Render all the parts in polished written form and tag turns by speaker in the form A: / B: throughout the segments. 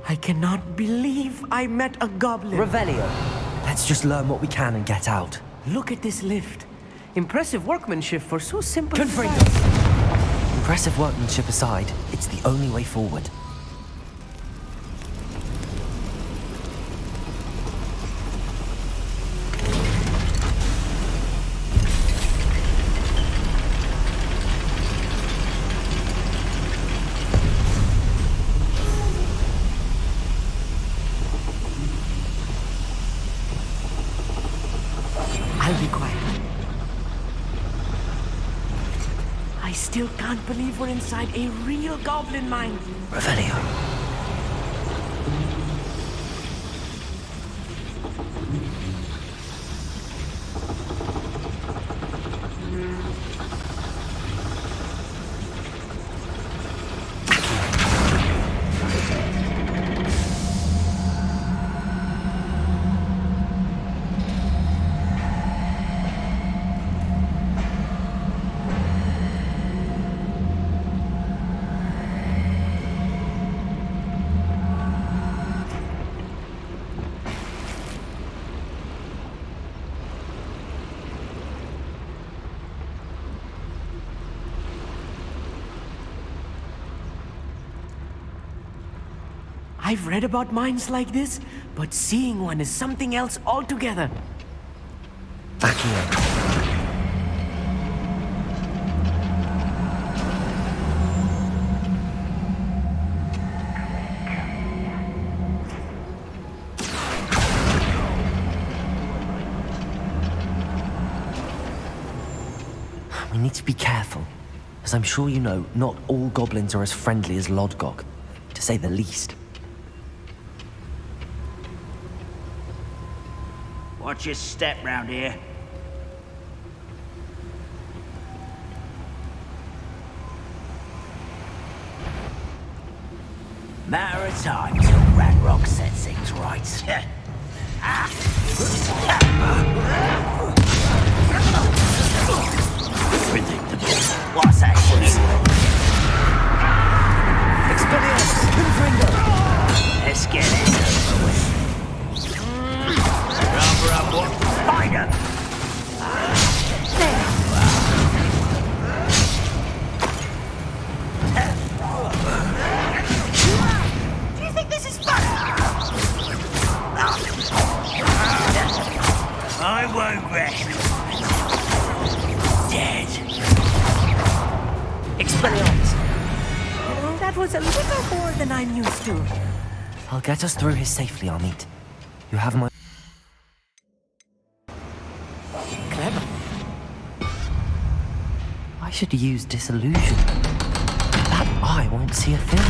A: I cannot believe I met a goblin.
B: Revelio. Let's just learn what we can and get out.
A: Look at this lift. Impressive workmanship for so simple a
B: Confringo.
A: device.
B: Impressive workmanship aside, it's the only way forward.
A: I'll be quiet. I still can't believe we're inside a real goblin mine.
B: Revelio.
A: I've read about mines like this, but seeing one is something else altogether.
B: Accio. We need to be careful. As I'm sure you know, not all goblins are as friendly as Lodgok, to say the least.
C: Watch your step round here. Matter of time till Ranrock sets things right. Predictable. What's that?
B: Expelliarmus! Confringo!
C: Let's get it over with. Rubber up what? Spider! Do you think this is fun? I won't rest. Dead.
B: Expelliarmus!
A: That was a little more than I'm used to.
B: I'll get us through here safely, Amit. You have my...
A: Clever.
B: I should use disillusion. That eye won't see a thing.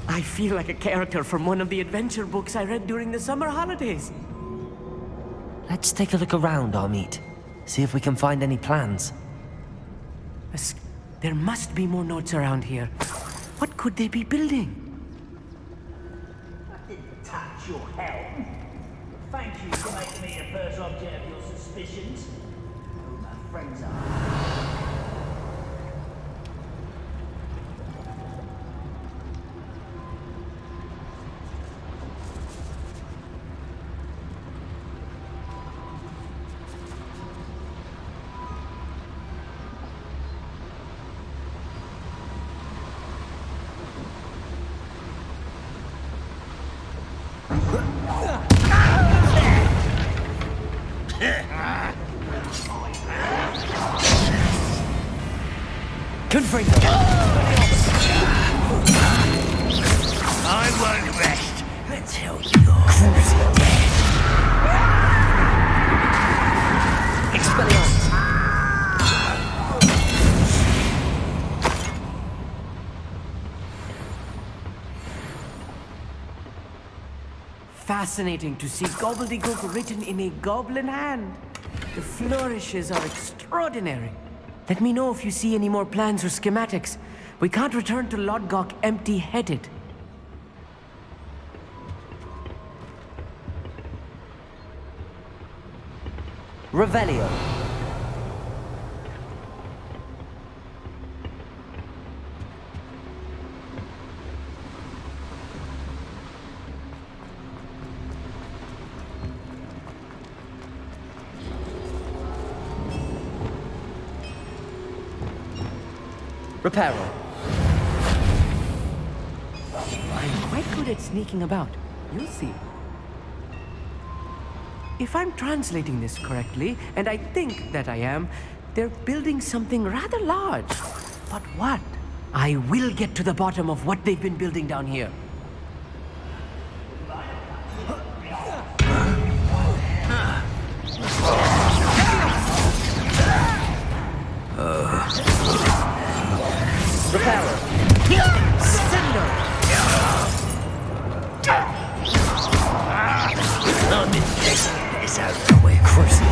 A: I feel like a character from one of the adventure books I read during the summer holidays.
B: Let's take a look around, Amit. See if we can find any plans.
A: There must be more notes around here. What could they be building?
C: I didn't touch your helm. Thank you for making me the first object of your suspicions. Who my friends are.
B: Confringo!
C: I won't rest until you're dead.
B: Expelliarmus!
A: fascinating to see gobbledygook written in a goblin hand. The flourishes are extraordinary. Let me know if you see any more plans or schematics. We can't return to Lodgok empty-headed.
B: Revelio. Reparo.
A: I'm quite good at sneaking about. You'll see. If I'm translating this correctly, and I think that I am, they're building something rather large. But what? I will get to the bottom of what they've been building down here.
B: Reparo.
A: Cinder!
B: It's out of the way, Crucible.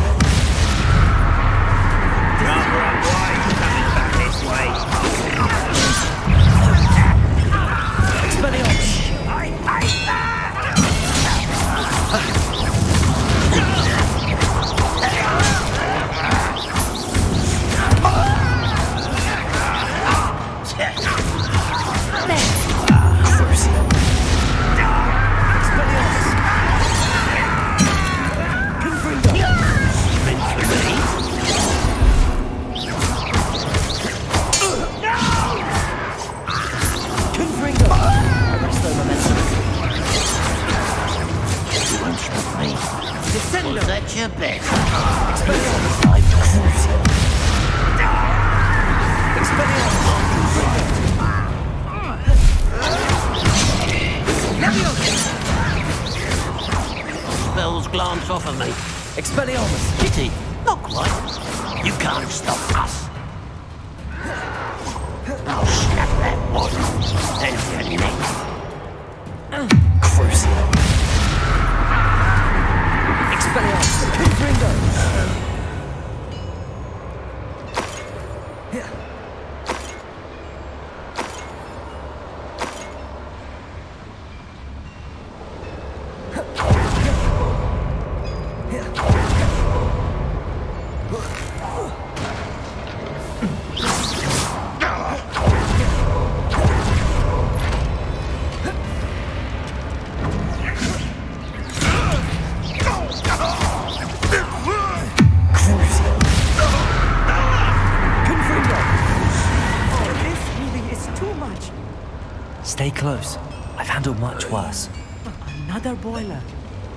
C: Was that your best? Spells glance off of me.
B: Expelliarmus.
C: Kitty, not quite. You can't stop us. I'll snap that one. And your neck.
B: Crucible. Expelliarmus. Confringo. Stay close. I've handled much worse.
A: Another boiler.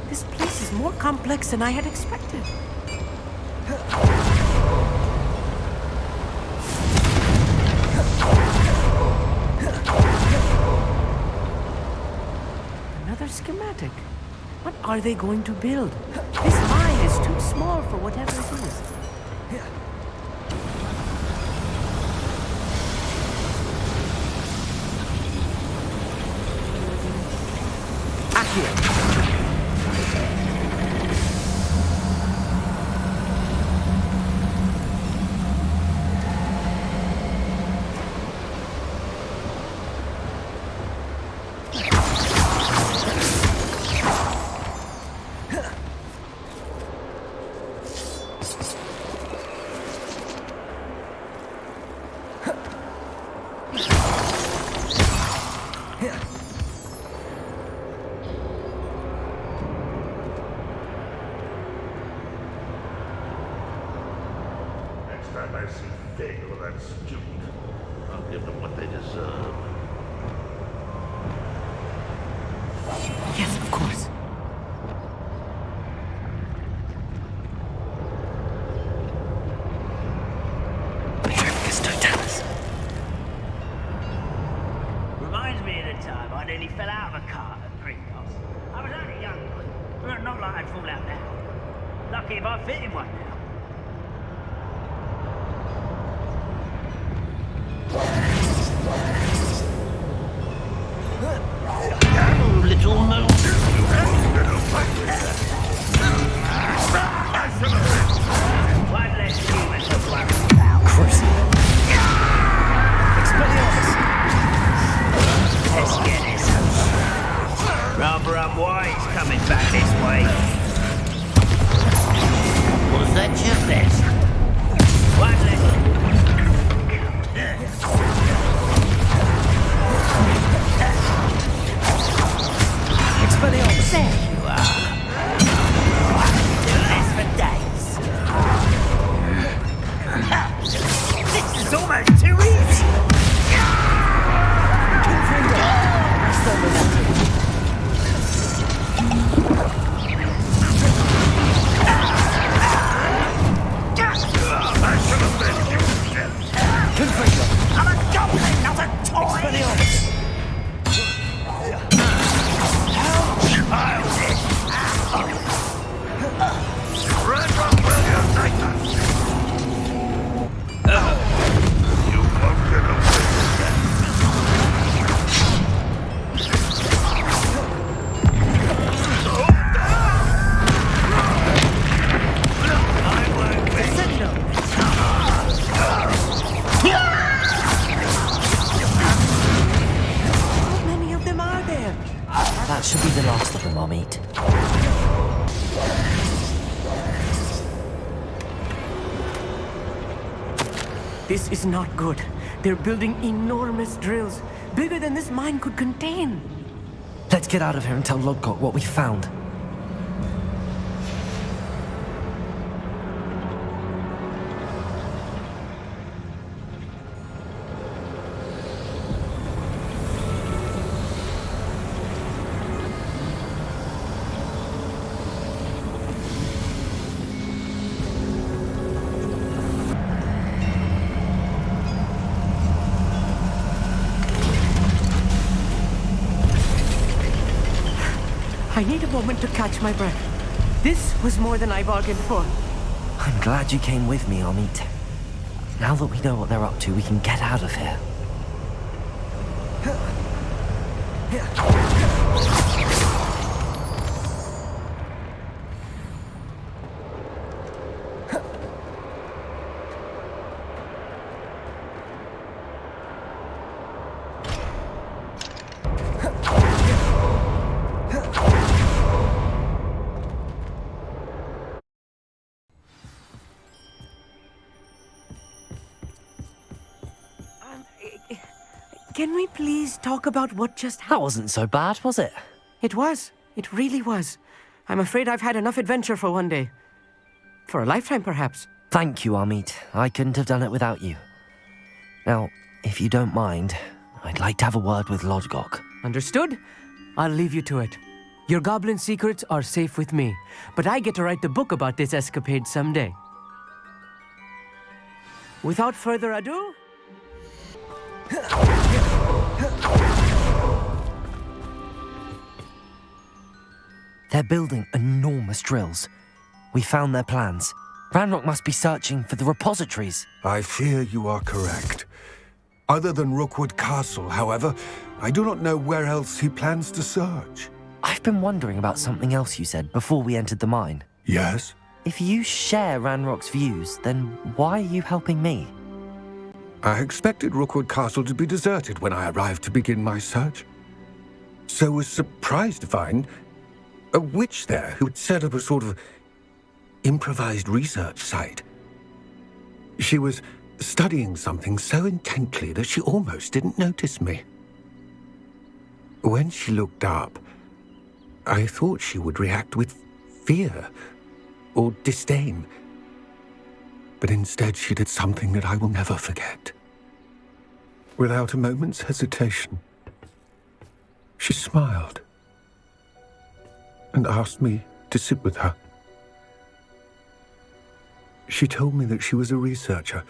A: This place is more complex than I had expected. Another schematic. What are they going to build? This mine is too small for whatever it is.
D: Next time I see Fagel or that student, I'll give them what they deserve.
A: Yes, of course.
C: Reminds me of the time I nearly fell out of a cart at Pringles. I was only young, but not like I'd fall out now. Lucky if I fit in one now. Little moon. One less human to worry about.
B: Crucible. Expelliarmus!
C: Let's get this. Rather unwise coming back this way. Was that your best? One less.
B: Expelliarmus!
C: There you are. Do this for days. This is almost too easy. I'm a goblin, not a toy.
D: You won't get away with that.
A: How many of them are there?
B: That should be the last of them, I'll meet.
A: This is not good. They're building enormous drills, bigger than this mine could contain.
B: Let's get out of here and tell Lodgok what we found.
A: I need a moment to catch my breath. This was more than I bargained for.
B: I'm glad you came with me, Amit. Now that we know what they're up to, we can get out of here.
A: Can we please talk about what just
B: That
A: happened?
B: wasn't so bad, was it?
A: It was. It really was. I'm afraid I've had enough adventure for one day. For a lifetime, perhaps.
B: Thank you, Amit. I couldn't have done it without you. Now, if you don't mind, I'd like to have a word with Lodgok.
A: Understood? I'll leave you to it. Your goblin secrets are safe with me, but I get to write the book about this escapade someday. Without further ado...
B: They're building enormous drills. We found their plans. Ranrock must be searching for the repositories.
E: I fear you are correct. Other than Rookwood Castle, however, I do not know where else he plans to search.
B: I've been wondering about something else you said before we entered the mine.
E: Yes?
B: If you share Ranrock's views, then why are you helping me?
E: I expected Rookwood Castle to be deserted when I arrived to begin my search. So was surprised to find a witch there who had set up a sort of improvised research site. She was studying something so intently that she almost didn't notice me. When she looked up, I thought she would react with fear or disdain. But instead she did something that I will never forget. Without a moment's hesitation, she smiled and asked me to sit with her. She told me that she was a researcher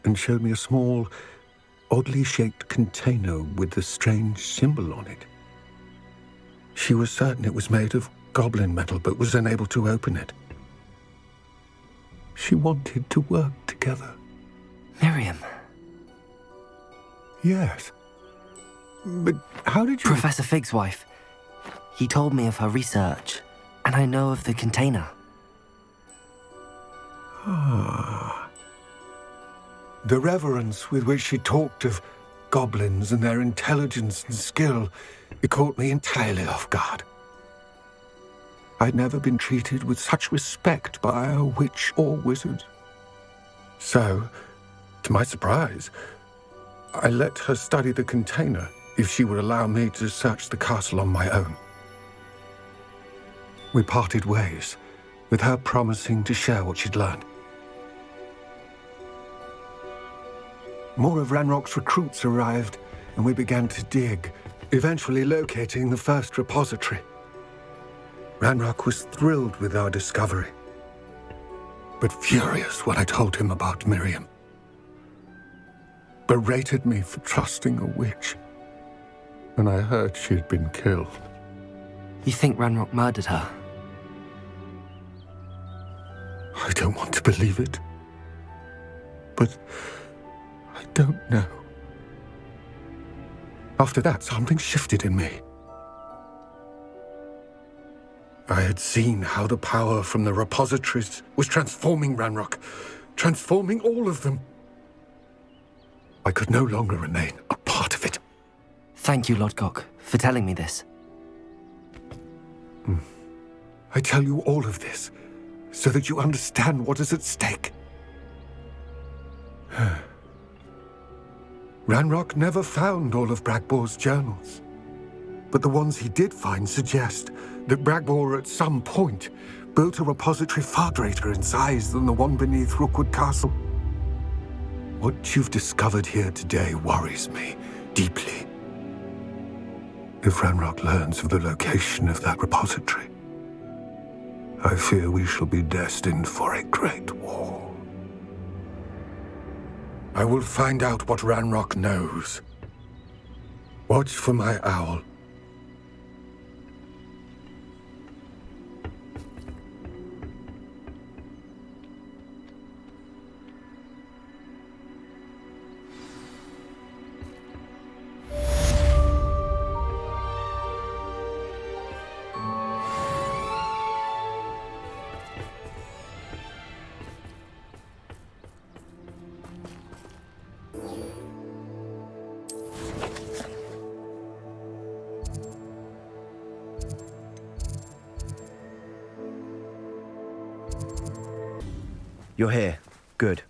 E: and showed me a small, oddly shaped container with a strange symbol on it. She was certain it was made of goblin metal, but was unable to open it. She wanted to work together.
B: Miriam.
E: Yes. But how did you...
B: Professor Fig's wife. He told me of her research. And I know of the container.
E: The reverence with which she talked of goblins and their intelligence and skill, it caught me entirely off guard. I'd never been treated with such respect by a witch or wizard. So, to my surprise, I let her study the container if she would allow me to search the castle on my own. We parted ways, with her promising to share what she'd learned. More of Ranrock's recruits arrived, and we began to dig, eventually locating the first repository. Ranrock was thrilled with our discovery, but furious when I told him about Miriam. Berated me for trusting a witch, and I heard she had been killed.
B: You think Ranrock murdered her?
E: I don't want to believe it, but I don't know. After that, something shifted in me. I had seen how the power from the repositories was transforming Ranrock, transforming all of them. I could no longer remain a part of it.
B: Thank you, Lodgok, for telling me this.
E: I tell you all of this so that you understand what is at stake. Ranrock never found all of Bragbor's journals, but the ones he did find suggest that Bragbor at some point built a repository far greater in size than the one beneath Rookwood Castle. What you've discovered here today worries me deeply. If Ranrock learns of the location of that repository, I fear we shall be destined for a great war. I will find out what Ranrock knows. Watch for my owl.
B: You're here. Good.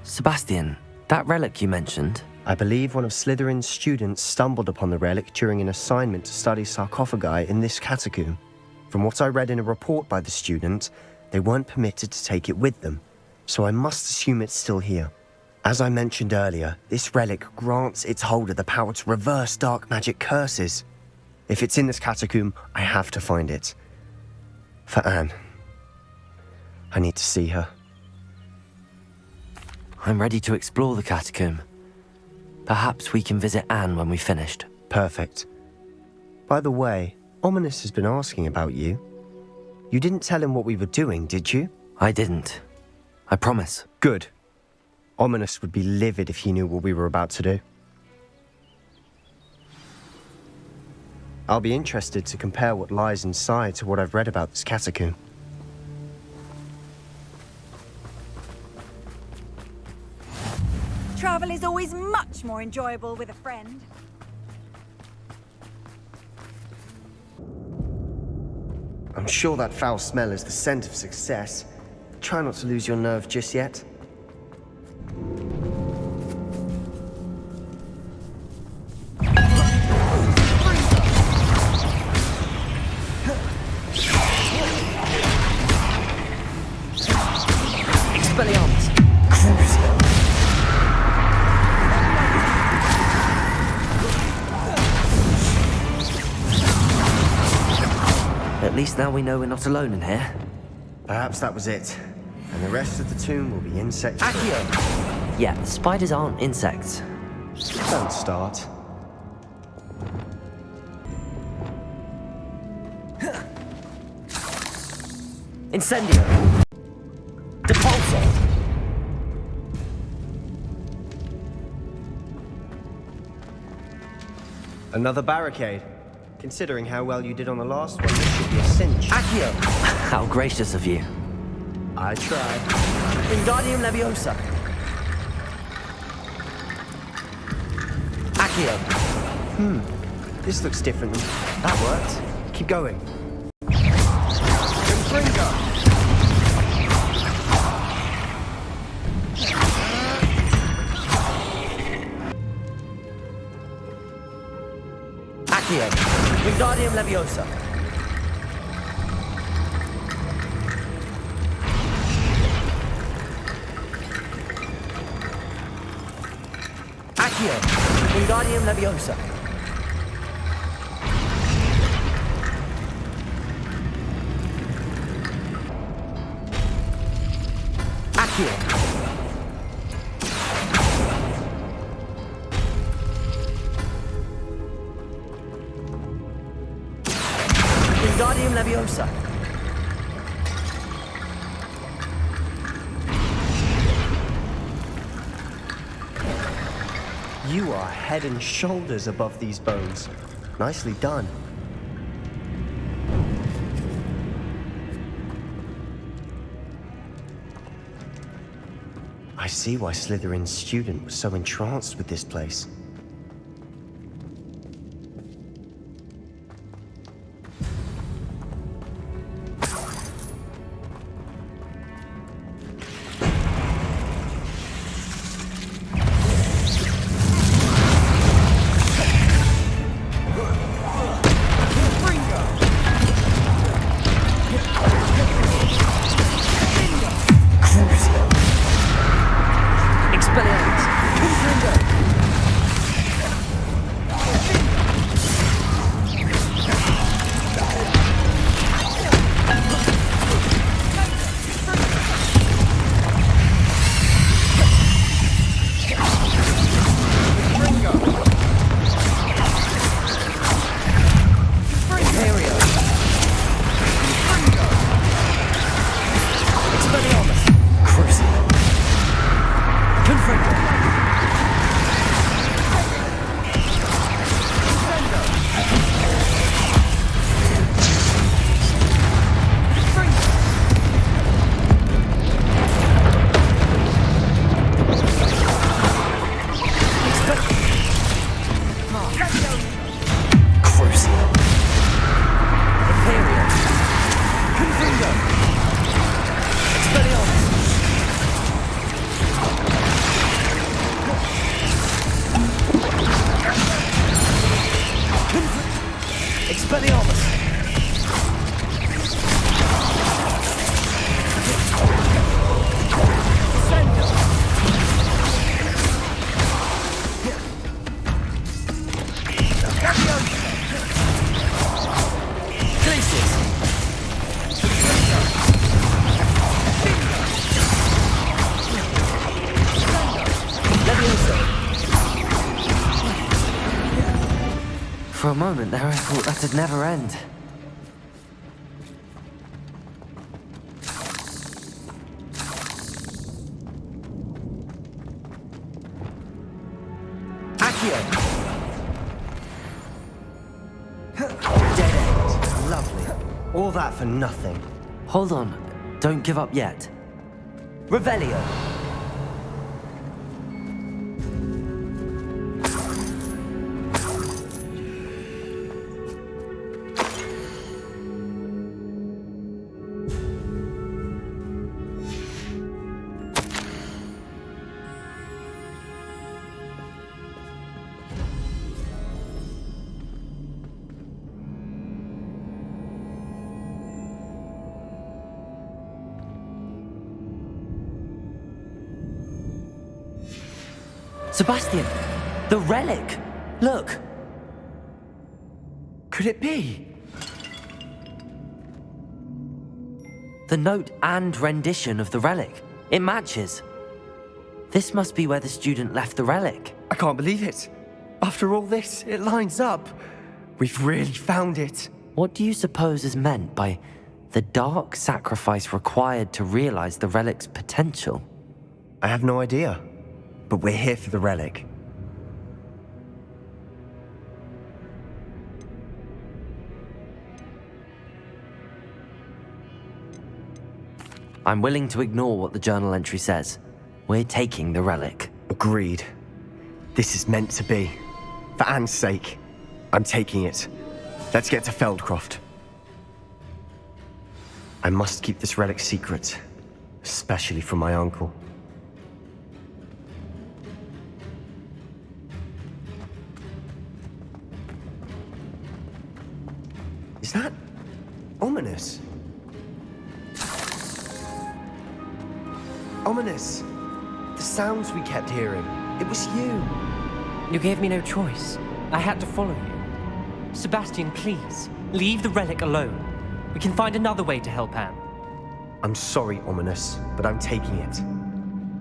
B: Sebastian, that relic you mentioned.
F: I believe one of Slytherin's students stumbled upon the relic during an assignment to study sarcophagi in this catacomb. From what I read in a report by the student, they weren't permitted to take it with them, so I must assume it's still here. As I mentioned earlier, this relic grants its holder the power to reverse dark magic curses. If it's in this catacomb, I have to find it. For Anne. I need to see her.
B: I'm ready to explore the catacomb. Perhaps we can visit Anne when we've finished.
F: Perfect. By the way, Ominous has been asking about you. You didn't tell him what we were doing, did you?
B: I didn't. I promise.
F: Good. Ominous would be livid if he knew what we were about to do. I'll be interested to compare what lies inside to what I've read about this catacomb.
G: Travel is always much more enjoyable with a friend.
F: I'm sure that foul smell is the scent of success. Try not to lose your nerve just yet.
B: At least now we know we're not alone in here.
F: Perhaps that was it. And the rest of the tomb will be insect.
B: Accio! Yeah, spiders aren't insects.
F: Don't start.
B: Incendio! Depulso!
F: Another barricade. Considering how well you did on the last one, this should be a cinch.
B: Accio! How gracious of you.
F: I tried.
B: Wingardium Leviosa. Accio.
F: This looks different. That worked. Keep going.
B: Accio. Wingardium Leviosa. Accio. Wingardium Leviosa. Accio. Wingardium Leviosa.
F: You are head and shoulders above these bones. Nicely done. I see why Slytherin's student was so entranced with this place.
B: For a moment there, I thought that'd never end. Accio!
F: Dead end. Lovely. All that for nothing.
B: Hold on. Don't give up yet. Revelio! Sebastian! The relic! Look! Could it be? The note and rendition of the relic. It matches. This must be where the student left the relic.
F: I can't believe it. After all this, it lines up. We've really found it.
B: What do you suppose is meant by the dark sacrifice required to realize the relic's potential?
F: I have no idea. But we're here for the relic.
B: I'm willing to ignore what the journal entry says. We're taking the relic.
F: Agreed. This is meant to be. For Anne's sake, I'm taking it. Let's get to Feldcroft. I must keep this relic secret, especially from my uncle. Is that ominous? Ominous! The sounds we kept hearing. It was you.
H: You gave me no choice. I had to follow you. Sebastian, please, leave the relic alone. We can find another way to help Anne.
F: I'm sorry, Ominous, but I'm taking it.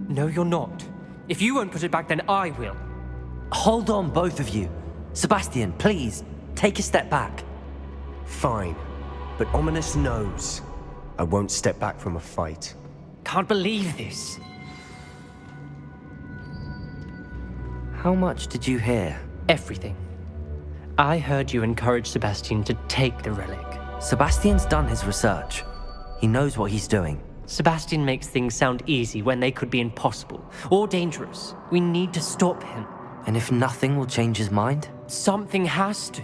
H: No, you're not. If you won't put it back, then I will.
B: Hold on, both of you. Sebastian, please, take a step back.
F: Fine, but Ominous knows I won't step back from a fight.
H: Can't believe this.
B: How much did you hear?
H: Everything. I heard you encourage Sebastian to take the relic.
B: Sebastian's done his research. He knows what he's doing.
H: Sebastian makes things sound easy when they could be impossible or dangerous. We need to stop him.
B: And if nothing will change his mind?
H: Something has to.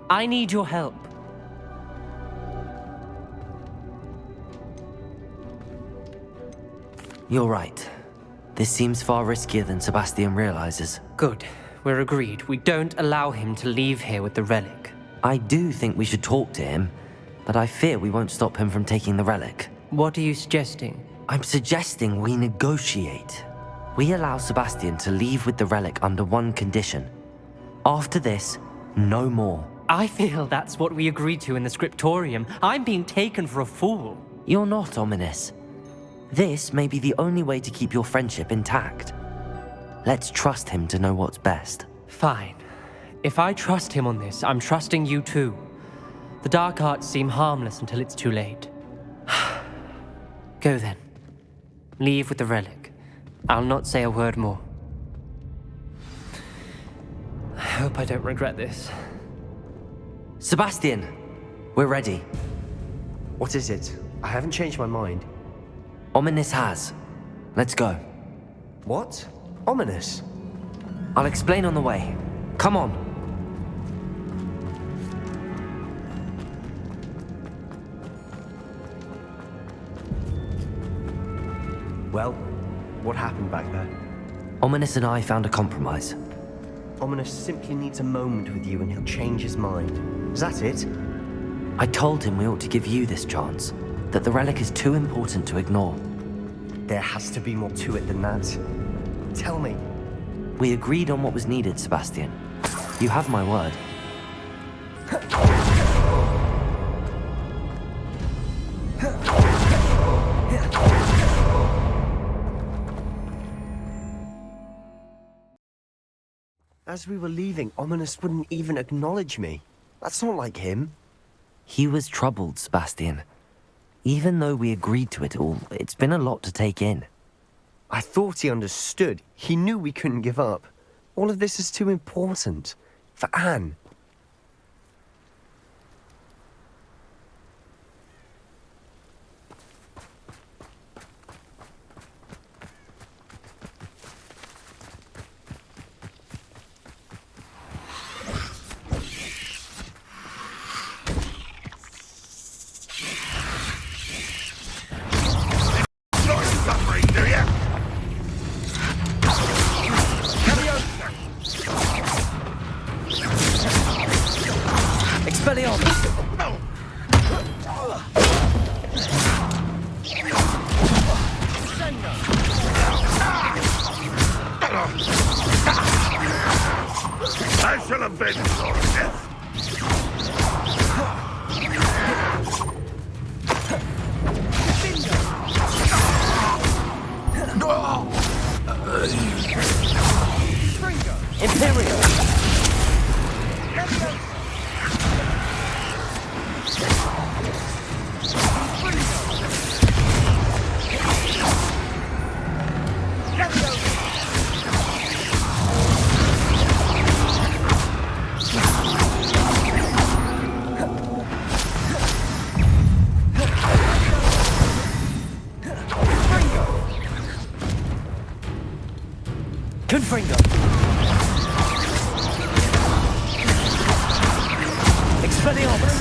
H: I need your help.
B: You're right. This seems far riskier than Sebastian realizes.
H: Good. We're agreed. We don't allow him to leave here with the relic.
B: I do think we should talk to him, but I fear we won't stop him from taking the relic.
H: What are you suggesting?
B: I'm suggesting we negotiate. We allow Sebastian to leave with the relic under one condition. After this, no more.
H: I feel that's what we agreed to in the scriptorium. I'm being taken for a fool.
B: You're not, Ominous. This may be the only way to keep your friendship intact. Let's trust him to know what's best.
H: Fine. If I trust him on this, I'm trusting you too. The dark arts seem harmless until it's too late. Go then. Leave with the relic. I'll not say a word more. I hope I don't regret this.
B: Sebastian, we're ready.
F: What is it? I haven't changed my mind.
B: Ominous has. Let's go.
F: What? Ominous?
B: I'll explain on the way. Come on.
F: Well, what happened back there?
B: Ominous and I found a compromise.
F: Ominous simply needs a moment with you and he'll change his mind. Is that it?
B: I told him we ought to give you this chance, that the relic is too important to ignore.
F: There has to be more to it than that. Tell me.
B: We agreed on what was needed, Sebastian. You have my word.
F: As we were leaving, Ominous wouldn't even acknowledge me. That's not like him.
B: He was troubled, Sebastian. Even though we agreed to it all, it's been a lot to take in.
F: I thought he understood. He knew we couldn't give up. All of this is too important. For Anne.
D: I shall avenge your death.
B: Imperial!
H: Confringo. Expelliarmus.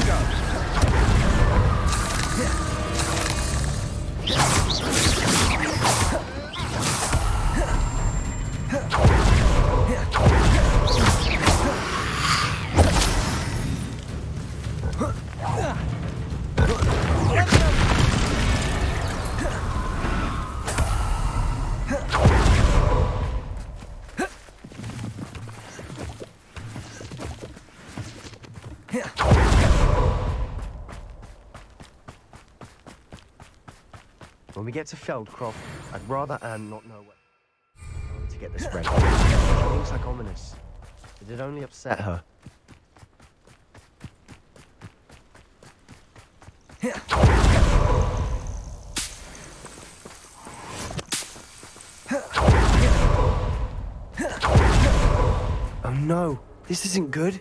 F: When we get to Feldcroft, I'd rather Anne not know where to get this ready. She thinks like ominous. It'd only upset her. Oh no, this isn't good.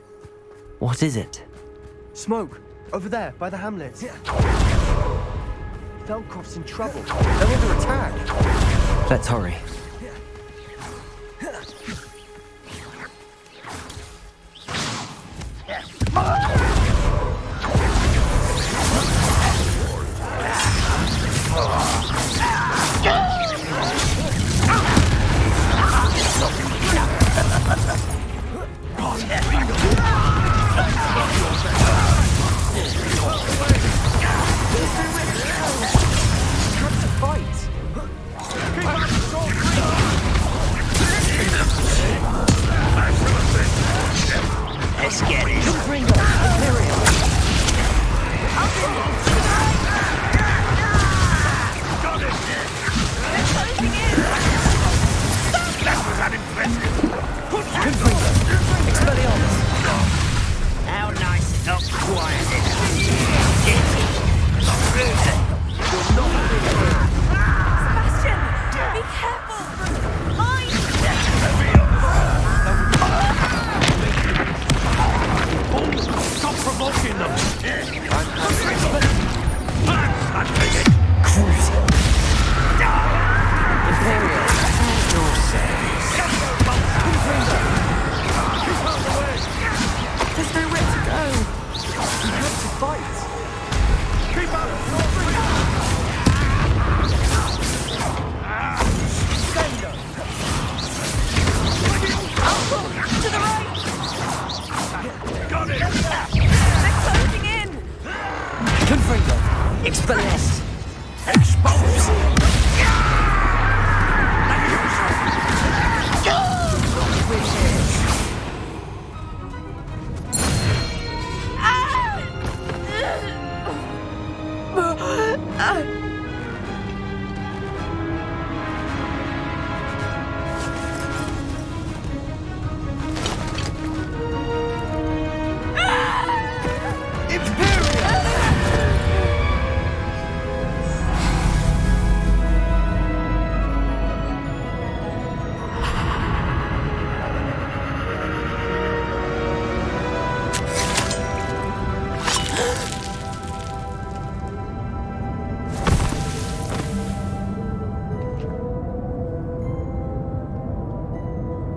B: What is it?
F: Smoke, over there, by the hamlet. Feldcroft's in trouble. They're under attack.
B: Let's hurry.
C: Let's get it. How nice and not quiet is it?
G: Sebastian! Be careful! Mine!
D: Stop provoking them!
H: Imperial. Your service.
A: There's nowhere to go. We have to fight.
D: Keep out!
G: To the right!
D: Got it!
G: They're closing in!
H: Confringo. Expelliarmus.
D: Expose!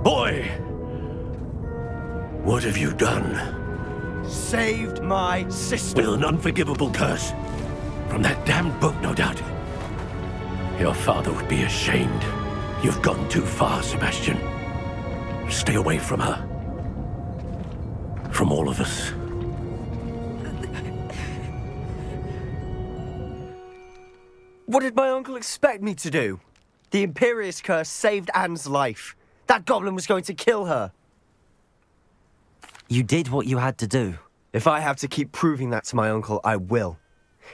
D: Boy! What have you done?
F: Saved my sister.
D: With an unforgivable curse. From that damned book, no doubt. Your father would be ashamed. You've gone too far, Sebastian. Stay away from her. From all of us.
F: What did my uncle expect me to do? The Imperious curse saved Anne's life. That goblin was going to kill her.
B: You did what you had to do.
F: If I have to keep proving that to my uncle, I will.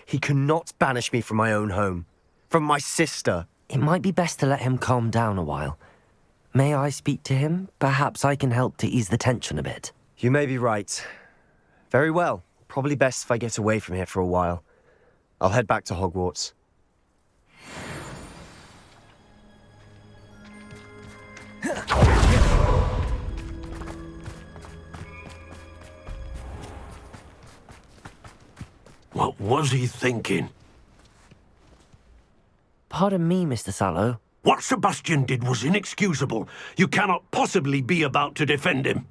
F: He cannot banish me from my own home. From my sister.
B: It might be best to let him calm down a while. May I speak to him? Perhaps I can help to ease the tension a bit.
F: You may be right. Very well. Probably best if I get away from here for a while. I'll head back to Hogwarts.
D: What was he thinking?
B: Pardon me, Mr. Sallow.
D: What Sebastian did was inexcusable. You cannot possibly be about to defend him.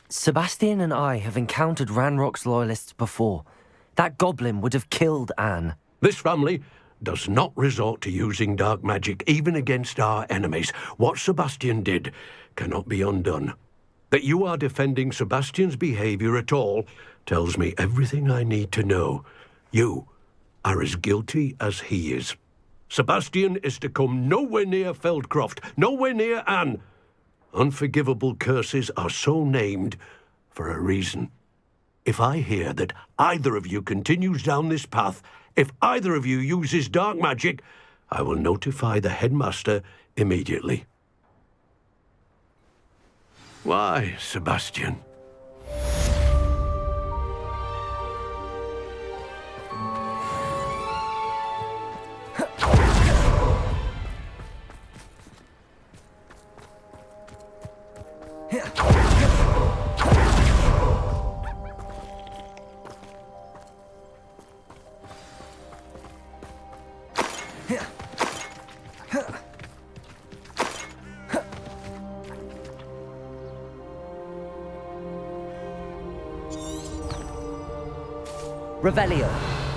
B: Sebastian and I have encountered Ranrock's loyalists before. That goblin would have killed Anne.
D: This family does not resort to using dark magic even against our enemies. What Sebastian did cannot be undone. That you are defending Sebastian's behavior at all tells me everything I need to know. You are as guilty as he is. Sebastian is to come nowhere near Feldcroft, nowhere near Anne. Unforgivable curses are so named for a reason. If I hear that either of you continues down this path, if either of you uses dark magic, I will notify the headmaster immediately. Why, Sebastian?
B: Revelio.